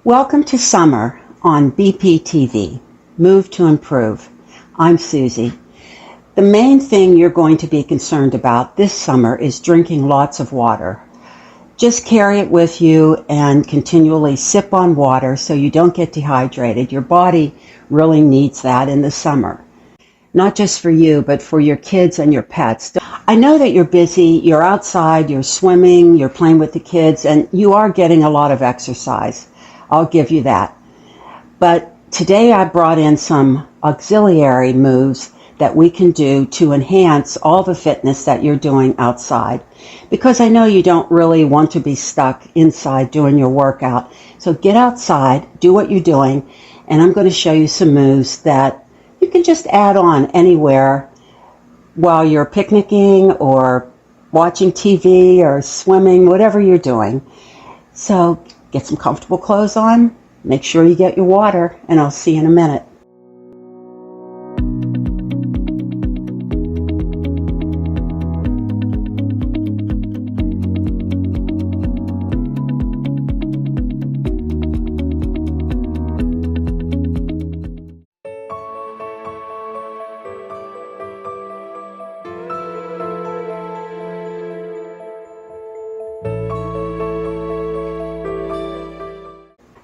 Welcome to summer on BPTV, Move to Improve. I'm Susie. The main thing you're going to be concerned about this summer is drinking lots of water. Just carry it with you and continually sip on water so you don't get dehydrated. Your body really needs that in the summer. Not just for you, but for your kids and your pets. I know that you're busy, you're outside, you're swimming, you're playing with the kids, and you are getting a lot of exercise. I'll give you that. But today I brought in some auxiliary moves that we can do to enhance all the fitness that you're doing outside. Because I know you don't really want to be stuck inside doing your workout. So get outside, do what you're doing, and I'm going to show you some moves that you can just add on anywhere while you're picnicking or watching TV or swimming, whatever you're doing. So get some comfortable clothes on, make sure you get your water, and I'll see you in a minute.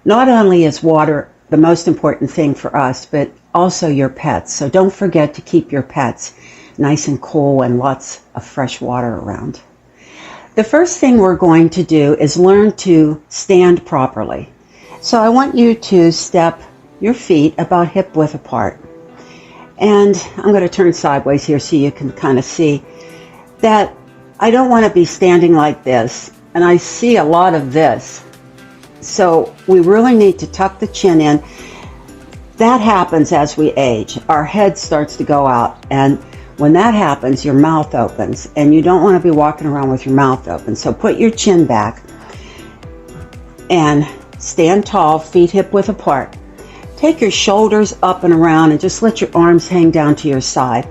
Not only is water the most important thing for us, but also your pets. So don't forget to keep your pets nice and cool and lots of fresh water around. The first thing we're going to do is learn to stand properly. So I want you to step your feet about hip width apart. And I'm going to turn sideways here so you can kind of see that I don't want to be standing like this. And I see a lot of this. So we really need to tuck the chin in. That happens as we age. Our head starts to go out, and when that happens, your mouth opens, and you don't want to be walking around with your mouth open. So put your chin back and stand tall, feet hip width apart. Take your shoulders up and around and just let your arms hang down to your side.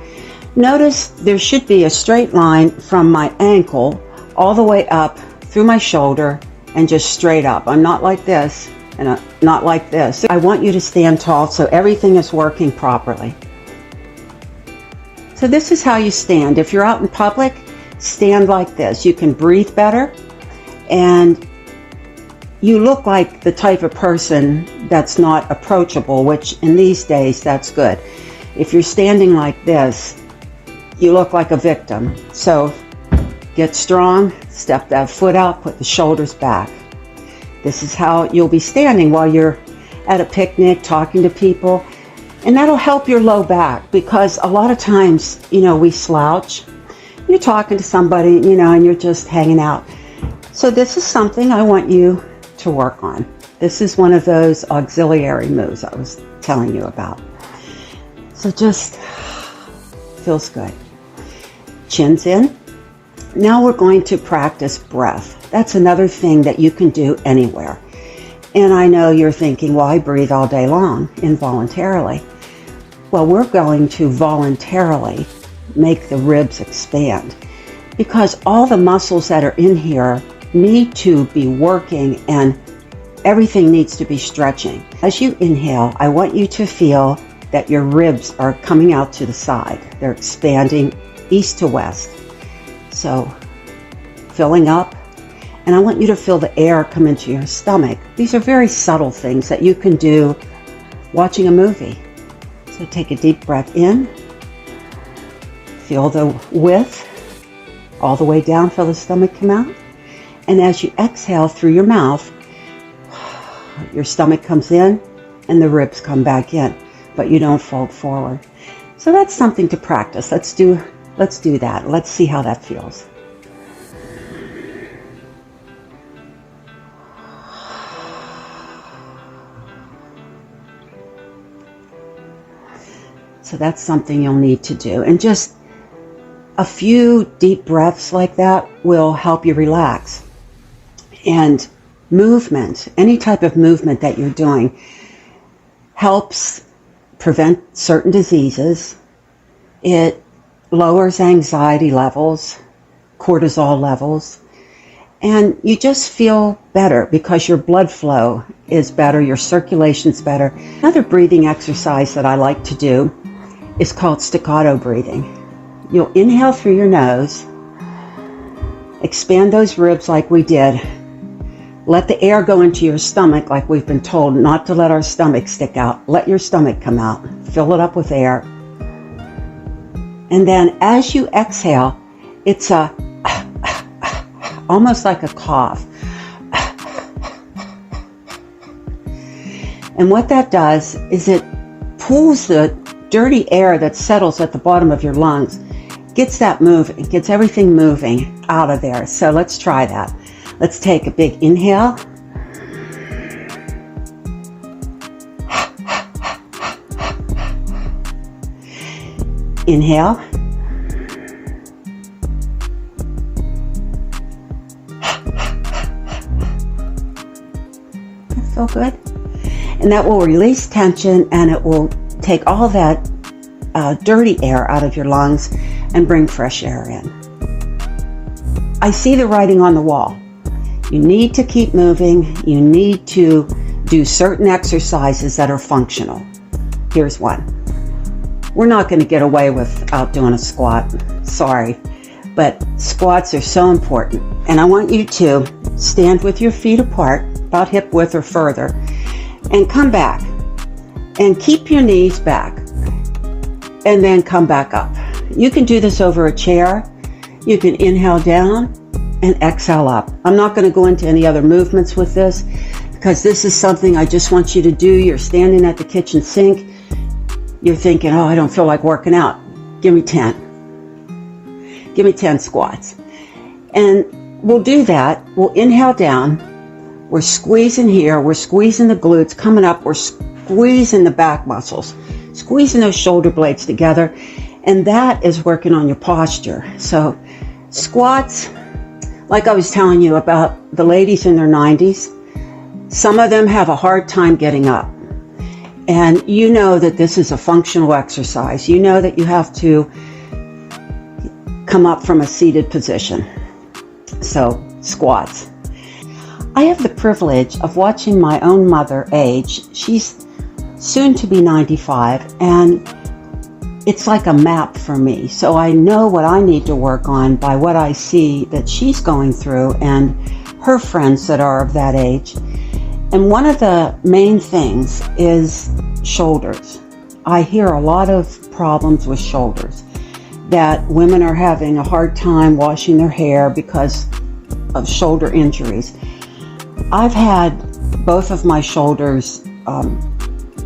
Notice there should be a straight line from my ankle all the way up through my shoulder and just straight up. I'm not like this and not like this. I want you to stand tall so everything is working properly. So this is how you stand. If you're out in public, stand like this. You can breathe better and you look like the type of person that's not approachable, which in these days, that's good. If you're standing like this, you look like a victim. So get strong, step that foot out, put the shoulders back. This is how you'll be standing while you're at a picnic, talking to people. And that'll help your low back because a lot of times, we slouch. You're talking to somebody, and you're just hanging out. So this is something I want you to work on. This is one of those auxiliary moves I was telling you about. So just feels good. Chin's in. Now we're going to practice breath. That's another thing that you can do anywhere. And I know you're thinking, well, I breathe all day long involuntarily. Well, we're going to voluntarily make the ribs expand because all the muscles that are in here need to be working and everything needs to be stretching. As you inhale, I want you to feel that your ribs are coming out to the side. They're expanding east to west. So filling up, and I want you to feel the air come into your stomach. These are very subtle things that you can do watching a movie. So take a deep breath in, feel the width all the way down, feel the stomach come out. And as you exhale through your mouth, your stomach comes in and the ribs come back in, but you don't fold forward. So that's something to practice. Let's do that. Let's see how that feels. So that's something you'll need to do. And just a few deep breaths like that will help you relax. And movement, any type of movement that you're doing, helps prevent certain diseases. It lowers anxiety levels, cortisol levels, And you just feel better because your blood flow is better, your circulation's better. Another breathing exercise that I like to do is called staccato breathing. You'll inhale through your nose, expand those ribs like we did. Let the air go into your stomach like we've been told not to let our stomach stick out. Let your stomach come out. Fill it up with air. And then as you exhale, it's almost like a cough. And what that does is it pulls the dirty air that settles at the bottom of your lungs, gets that moving, gets everything moving out of there. So let's try that. Let's take a big inhale. Inhale. Feel good? And that will release tension, and it will take all that dirty air out of your lungs and bring fresh air in. I see the writing on the wall. You need to keep moving. You need to do certain exercises that are functional. Here's one. We're not going to get away without doing a squat. Sorry. But squats are so important. And I want you to stand with your feet apart, about hip width or further, and come back. And keep your knees back. And then come back up. You can do this over a chair. You can inhale down and exhale up. I'm not going to go into any other movements with this because this is something I just want you to do. You're standing at the kitchen sink. You're thinking, oh, I don't feel like working out. Give me 10. Give me 10 squats. And we'll do that. We'll inhale down. We're squeezing here. We're squeezing the glutes. Coming up, we're squeezing the back muscles. Squeezing those shoulder blades together. And that is working on your posture. So squats, like I was telling you about the ladies in their 90s, some of them have a hard time getting up. And you know that this is a functional exercise. You know that you have to come up from a seated position. So squats. I have the privilege of watching my own mother age. She's soon to be 95, and it's like a map for me. So I know what I need to work on by what I see that she's going through and her friends that are of that age. And one of the main things is shoulders. I hear a lot of problems with shoulders, that women are having a hard time washing their hair because of shoulder injuries. I've had both of my shoulders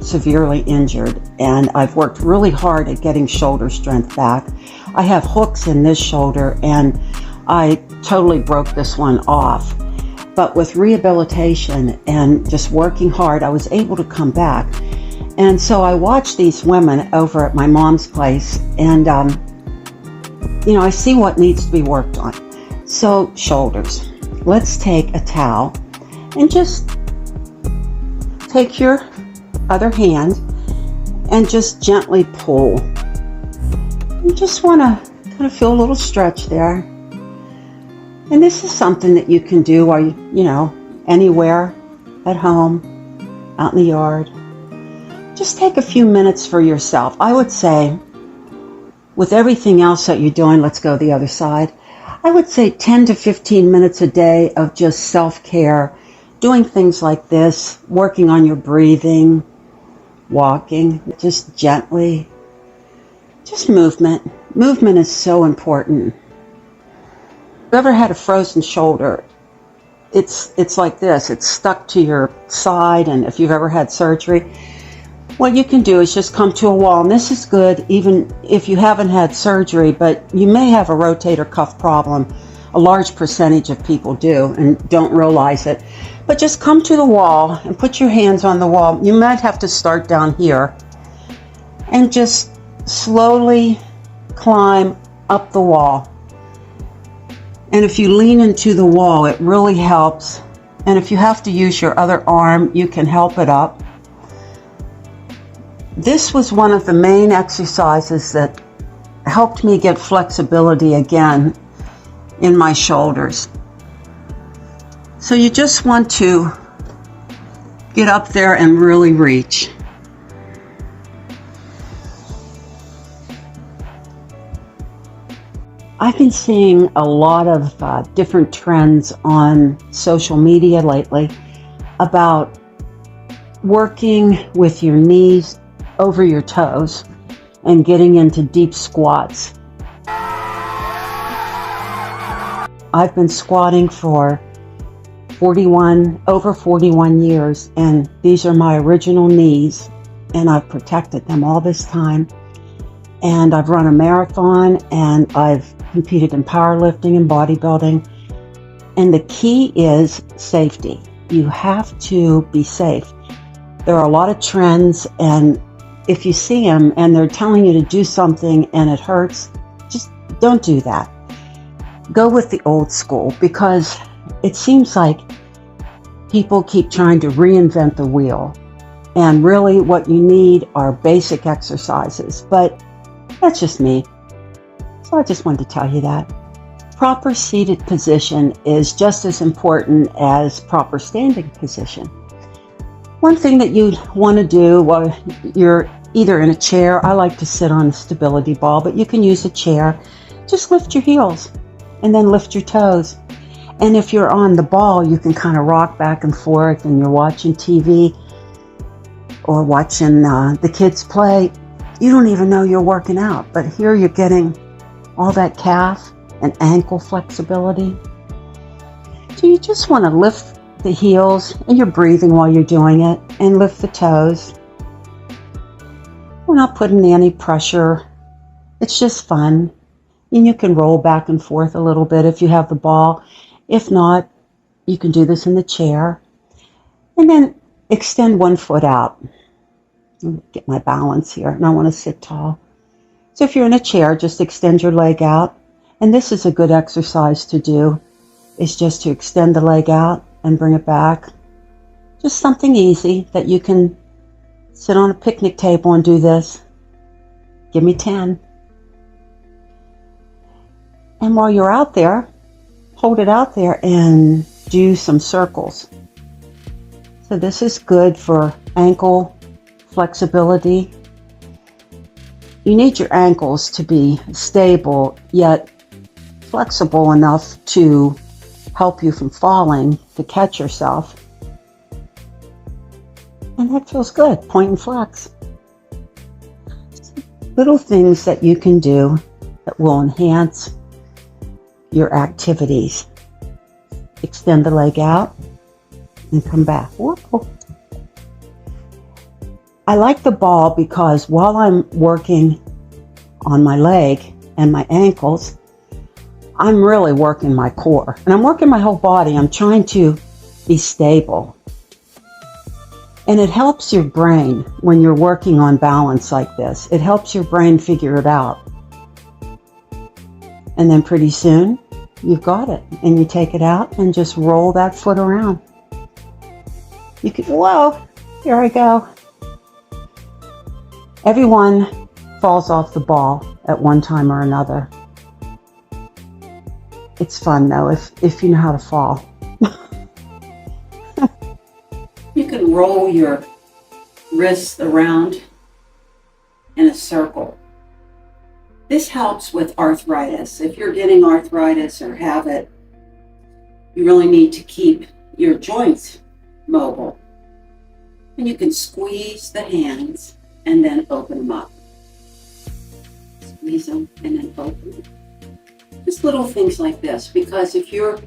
severely injured, and I've worked really hard at getting shoulder strength back. I have hooks in this shoulder, and I totally broke this one off. But with rehabilitation and just working hard, I was able to come back. And so I watched these women over at my mom's place, and I see what needs to be worked on. So shoulders. Let's take a towel and just take your other hand and just gently pull. You just want to kind of feel a little stretch there. And this is something that you can do while anywhere, at home, out in the yard. Just take a few minutes for yourself. I would say, with everything else that you're doing, let's go the other side. I would say 10 to 15 minutes a day of just self-care, doing things like this, working on your breathing, walking, just gently, just movement. Movement is so important. If you've ever had a frozen shoulder, it's like this. It's stuck to your side, and if you've ever had surgery, what you can do is just come to a wall. And this is good even if you haven't had surgery, but you may have a rotator cuff problem. A large percentage of people do and don't realize it. But just come to the wall and put your hands on the wall. You might have to start down here and just slowly climb up the wall. And if you lean into the wall, it really helps. And if you have to use your other arm, you can help it up. This was one of the main exercises that helped me get flexibility again in my shoulders. So you just want to get up there and really reach. I've been seeing a lot of different trends on social media lately about working with your knees over your toes and getting into deep squats. I've been squatting for over 41 years, and these are my original knees, and I've protected them all this time. And I've run a marathon, and I've competed in powerlifting and bodybuilding. And the key is safety. You have to be safe. There are a lot of trends, and if you see them and they're telling you to do something and it hurts, just don't do that. Go with the old school, because it seems like people keep trying to reinvent the wheel. And really what you need are basic exercises. But that's just me. So I just wanted to tell you that. Proper seated position is just as important as proper standing position. One thing that you'd want to do while you're either in a chair, I like to sit on a stability ball, but you can use a chair. Just lift your heels and then lift your toes. And if you're on the ball, you can kind of rock back and forth, and you're watching TV or watching the kids play. You don't even know you're working out, but here you're getting all that calf and ankle flexibility. So you just want to lift the heels, and you're breathing while you're doing it, and lift the toes. We're not putting any pressure. It's just fun. And you can roll back and forth a little bit if you have the ball. If not, you can do this in the chair. And then extend one foot out. Get my balance here, and I want to sit tall. So if you're in a chair, just extend your leg out. And this is a good exercise to do, is just to extend the leg out and bring it back. Just something easy that you can sit on a picnic table and do this. Give me 10. And while you're out there, hold it out there and do some circles. So this is good for ankle flexibility. You need your ankles to be stable yet flexible enough to help you from falling, to catch yourself. And that feels good. Point and flex. Little things that you can do that will enhance your activities. Extend the leg out and come back. Whoa. I like the ball because while I'm working on my leg and my ankles, I'm really working my core. And I'm working my whole body. I'm trying to be stable. And it helps your brain when you're working on balance like this. It helps your brain figure it out. And then pretty soon, you've got it. And you take it out and just roll that foot around. You can, whoa, here I go. Everyone falls off the ball at one time or another. It's fun though, if you know how to fall. You can roll your wrists around in a circle. This helps with arthritis. If you're getting arthritis or have it, you really need to keep your joints mobile. And you can squeeze the hands and then open them up. Squeeze them and then open them. Just little things like this, because if you're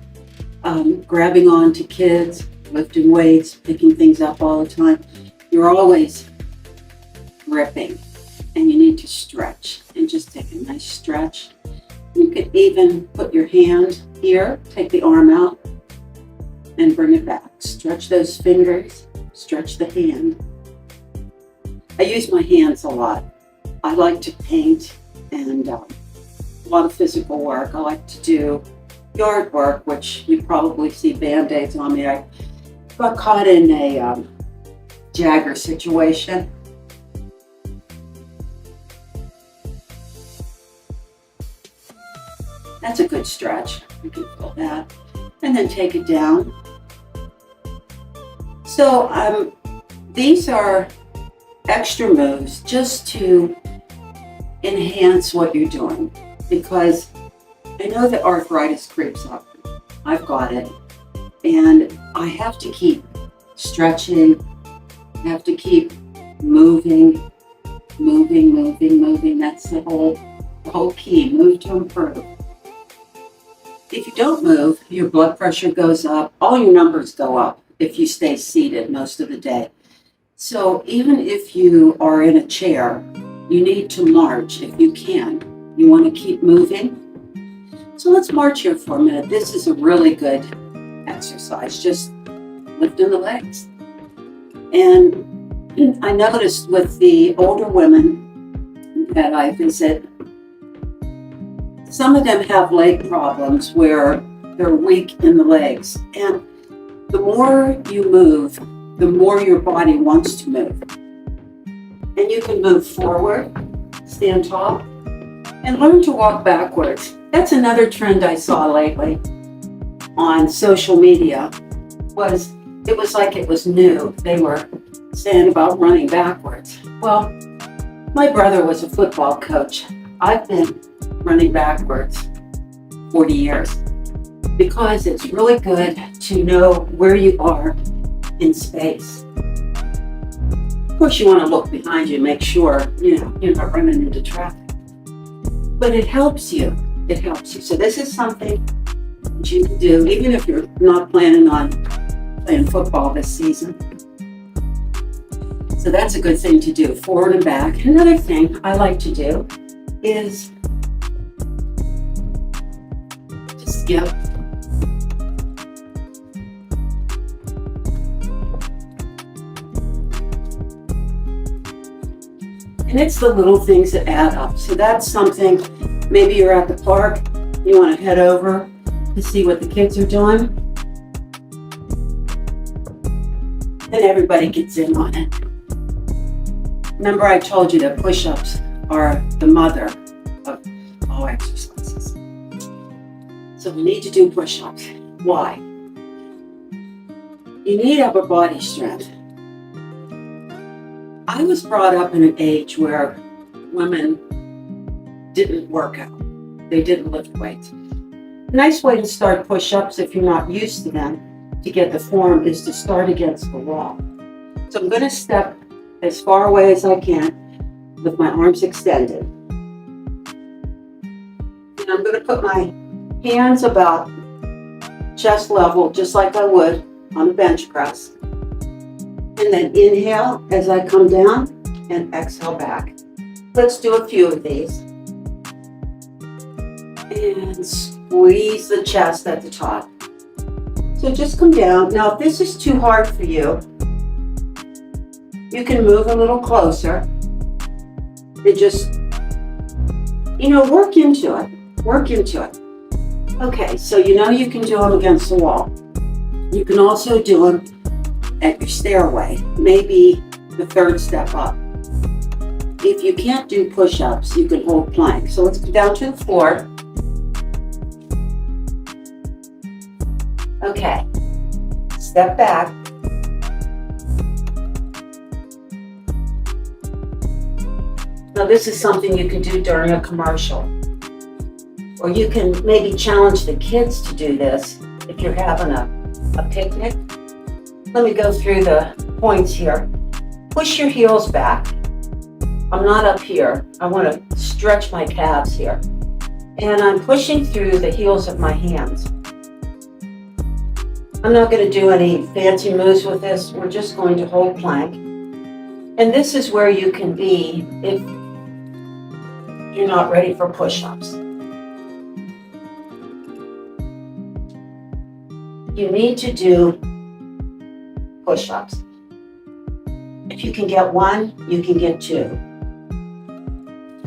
grabbing on to kids, lifting weights, picking things up all the time, you're always gripping, and you need to stretch and just take a nice stretch. You could even put your hand here, take the arm out and bring it back. Stretch those fingers, stretch the hand. I use my hands a lot. I like to paint and a lot of physical work. I like to do yard work, which you probably see Band-Aids on me. I got caught in a Jagger situation. That's a good stretch. You can feel that. And then take it down So these are extra moves just to enhance what you're doing, because I know that arthritis creeps up. I've got it, and I have to keep stretching. I have to keep moving. That's the whole key. Move to improve. If you don't move, your blood pressure goes up. All your numbers go up if you stay seated most of the day. So even if you are in a chair, you need to march if you can. You want to keep moving. So let's march here for a minute. This is a really good exercise, just lifting the legs. And I noticed with the older women that I visit, some of them have leg problems where they're weak in the legs. And the more you move, the more your body wants to move. And you can move forward, stand tall, and learn to walk backwards. That's another trend I saw lately on social media. It was like it was new. They were saying about running backwards. Well, my brother was a football coach. I've been running backwards 40 years because it's really good to know where you are in space. Of course, you want to look behind you and make sure you're not running into traffic. But it helps you. It helps you. So this is something that you can do even if you're not planning on playing football this season. So that's a good thing to do, forward and back. Another thing I like to do is to skip. And it's the little things that add up. So that's something, maybe you're at the park, you want to head over to see what the kids are doing. And everybody gets in on it. Remember I told you that push-ups are the mother of all exercises. So we need to do push-ups. Why? You need upper body strength. I was brought up in an age where women didn't work out. They didn't lift weights. A nice way to start push-ups if you're not used to them to get the form is to start against the wall. So I'm going to step as far away as I can with my arms extended. And I'm going to put my hands about chest level, just like I would on a bench press. And then inhale as I come down and exhale back. Let's do a few of these. And squeeze the chest at the top. So just come down. Now, if this is too hard for you, you can move a little closer and just, work into it. Work into it. Okay, so you can do them against the wall. You can also do them at your stairway, maybe the third step up. If you can't do push-ups, you can hold plank. So let's go down to the floor. Okay, step back. Now this is something you can do during a commercial. Or you can maybe challenge the kids to do this if you're having a picnic. Let me go through the points here. Push your heels back. I'm not up here. I want to stretch my calves here. And I'm pushing through the heels of my hands. I'm not going to do any fancy moves with this. We're just going to hold plank. And this is where you can be if you're not ready for push-ups. You need to do push-ups. If you can get one, you can get two.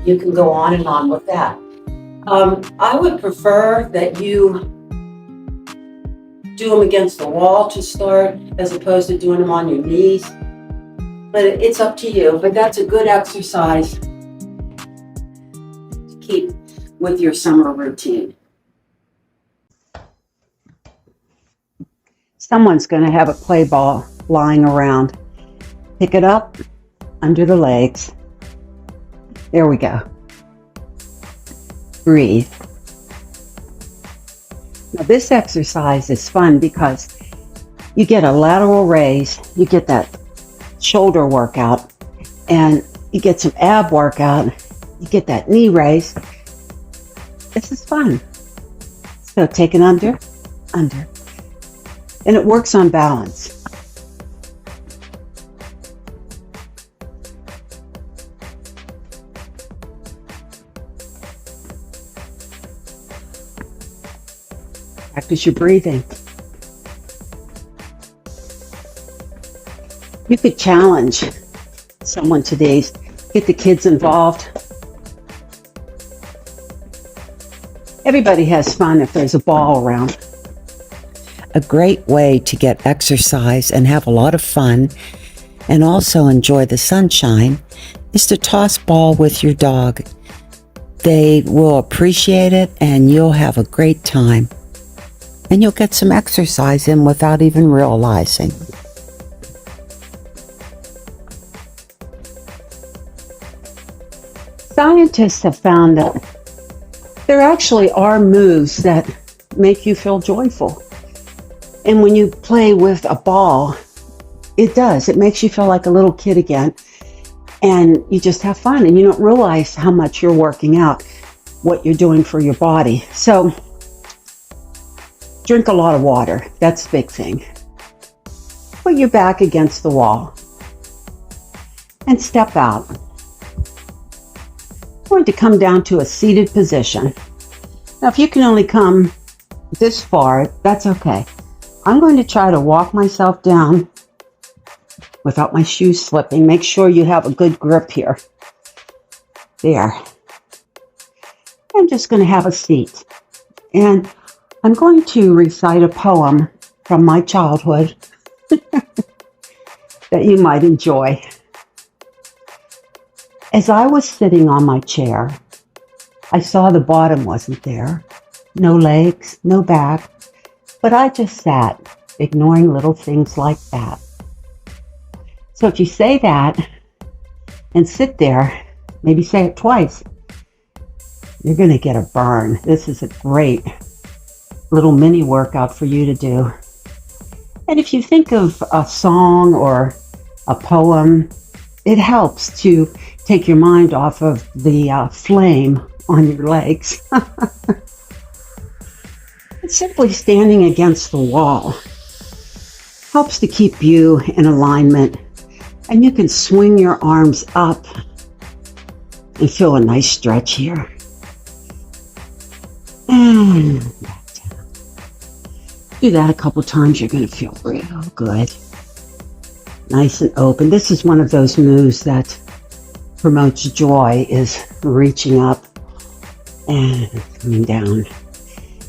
You can go on and on with that. I would prefer that you do them against the wall to start as opposed to doing them on your knees. But it's up to you. But that's a good exercise to keep with your summer routine. Someone's going to have a play ball lying around. Pick it up under the legs. There we go. Breathe. Now this exercise is fun because you get a lateral raise, you get that shoulder workout, and you get some ab workout, you get that knee raise. This is fun. So take it under. And it works on balance. Practice your breathing. You could challenge someone today, get the kids involved. Everybody has fun if there's a ball around. A great way to get exercise and have a lot of fun and also enjoy the sunshine is to toss ball with your dog. They will appreciate it and you'll have a great time. And you'll get some exercise in without even realizing. Scientists have found that there actually are moves that make you feel joyful. And when you play with a ball, it does. It makes you feel like a little kid again. And you just have fun and you don't realize how much you're working out, what you're doing for your body. So drink a lot of water. That's the big thing. Put your back against the wall and step out. I'm going to come down to a seated position. Now, if you can only come this far, that's okay. I'm going to try to walk myself down without my shoes slipping. Make sure you have a good grip here. There. I'm just going to have a seat. And I'm going to recite a poem from my childhood that you might enjoy. As I was sitting on my chair, I saw the bottom wasn't there. No legs, no back, but I just sat, ignoring little things like that. So if you say that and sit there, maybe say it twice, you're going to get a burn. This is a great little mini workout for you to do. And if you think of a song or a poem, it helps to take your mind off of the flame on your legs. It's simply standing against the wall helps to keep you in alignment, and you can swing your arms up and feel a nice stretch here. And back down. Do that a couple times, you're going to feel real good. Nice and open. This is one of those moves that promotes joy, is reaching up and coming down.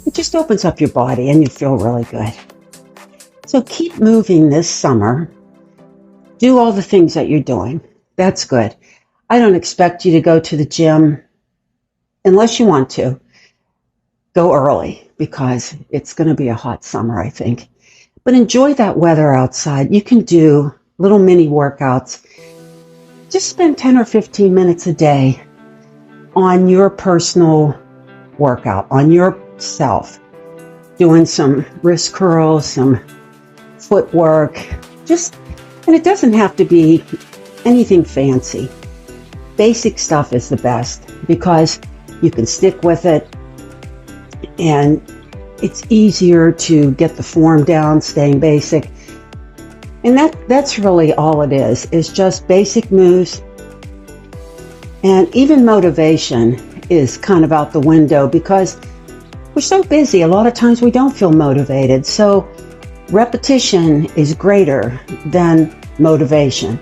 It just opens up your body and you feel really good. So keep moving this summer. Do all the things that you're doing. That's good. I don't expect you to go to the gym unless you want to. Go early because it's going to be a hot summer, I think. But enjoy that weather outside. You can do little mini workouts. Just spend 10 or 15 minutes a day on your personal workout, on yourself. Doing some wrist curls, some footwork. And it doesn't have to be anything fancy. Basic stuff is the best because you can stick with it and it's easier to get the form down, staying basic. And that's really all it is just basic moves. And even motivation is kind of out the window because we're so busy. A lot of times we don't feel motivated. So repetition is greater than motivation.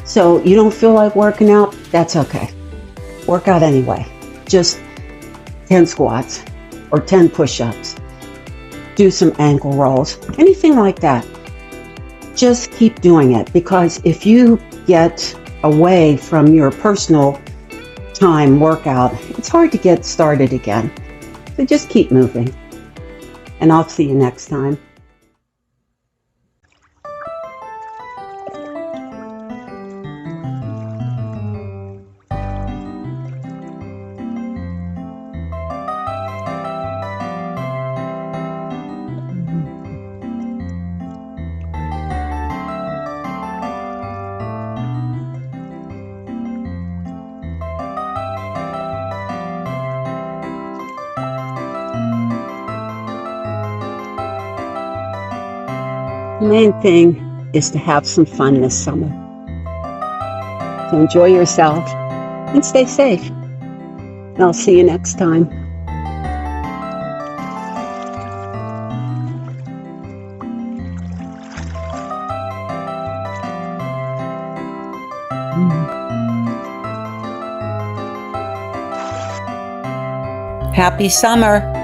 So you don't feel like working out, that's okay. Work out anyway. Just 10 squats or 10 push-ups. Do some ankle rolls, anything like that. Just keep doing it because if you get away from your personal time workout, it's hard to get started again. So just keep moving. And I'll see you next time. The main thing is to have some fun this summer. So enjoy yourself and stay safe. And I'll see you next time. Happy summer.